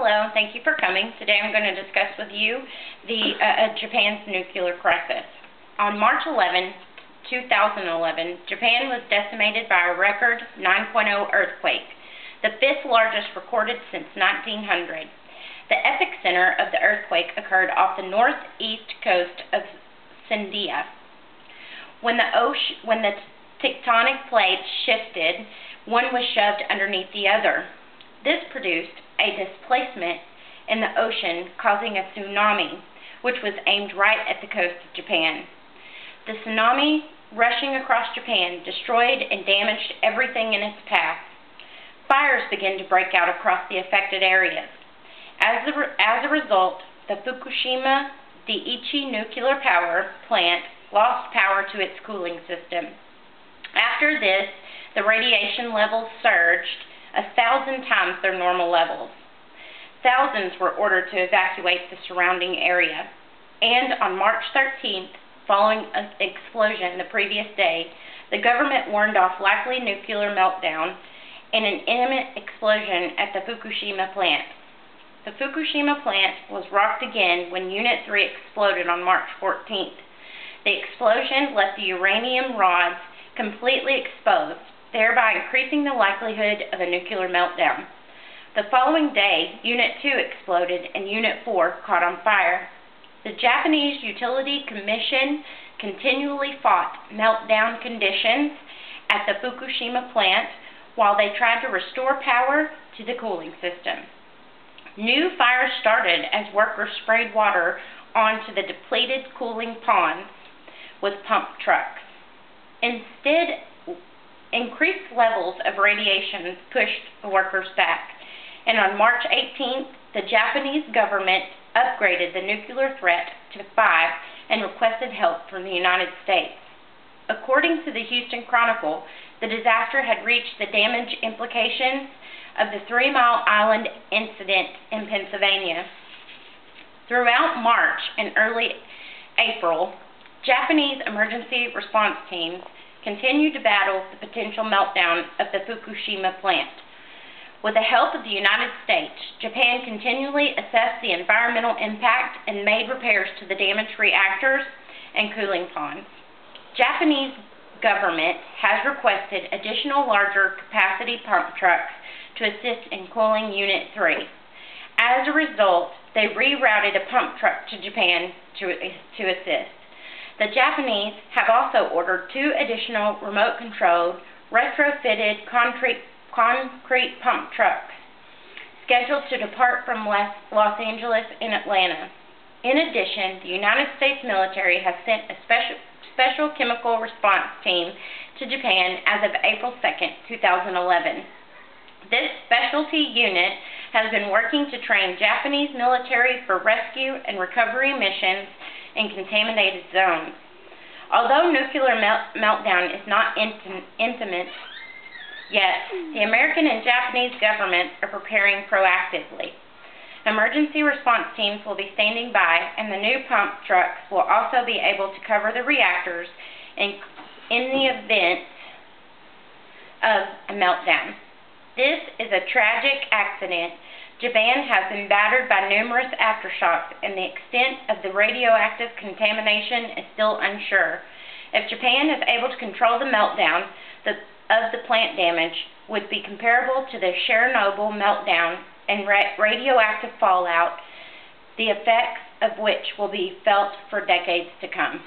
Hello, and thank you for coming. Today I'm going to discuss with you Japan's nuclear crisis. On March 11, 2011, Japan was decimated by a record 9.0 earthquake, the fifth largest recorded since 1900. The epicenter of the earthquake occurred off the northeast coast of Sendai. When the tectonic plates shifted, one was shoved underneath the other. This produced a displacement in the ocean, causing a tsunami, which was aimed right at the coast of Japan. The tsunami, rushing across Japan, destroyed and damaged everything in its path. Fires began to break out across the affected areas. As a result, the Fukushima Daiichi nuclear power plant lost power to its cooling system. After this, the radiation levels surged 1,000 times their normal levels. Thousands were ordered to evacuate the surrounding area. And on March 13th, following an explosion the previous day, the government warned off likely nuclear meltdown and an imminent explosion at the Fukushima plant. The Fukushima plant was rocked again when Unit 3 exploded on March 14th. The explosion left the uranium rods completely exposed, thereby increasing the likelihood of a nuclear meltdown. The following day, Unit 2 exploded and Unit 4 caught on fire. The Japanese Utility Commission continually fought meltdown conditions at the Fukushima plant while they tried to restore power to the cooling system. New fires started as workers sprayed water onto the depleted cooling ponds with pump trucks. Instead, increased levels of radiation pushed the workers back, and on March 18th, the Japanese government upgraded the nuclear threat to 5 and requested help from the United States. According to the Houston Chronicle, the disaster had reached the damage implications of the 3 Mile Island incident in Pennsylvania. Throughout March and early April, Japanese emergency response teams continued to battle the potential meltdown of the Fukushima plant. With the help of the United States, Japan continually assessed the environmental impact and made repairs to the damaged reactors and cooling ponds. Japanese government has requested additional larger capacity pump trucks to assist in cooling Unit 3. As a result, they rerouted a pump truck to Japan to assist. The Japanese have also ordered 2 additional remote-controlled, retrofitted concrete pump trucks scheduled to depart from Los Angeles and Atlanta. In addition, the United States military has sent a special chemical response team to Japan as of April 2nd, 2011. This specialty unit has been working to train Japanese military for rescue and recovery missions in contaminated zones. Although nuclear meltdown is not intimate yet, the American and Japanese governments are preparing proactively. Emergency response teams will be standing by, and the new pump trucks will also be able to cover the reactors in the event of a meltdown. This is a tragic accident. Japan has been battered by numerous aftershocks, and the extent of the radioactive contamination is still unsure. If Japan is able to control the meltdown of the plant damage, would be comparable to the Chernobyl meltdown and radioactive fallout, the effects of which will be felt for decades to come.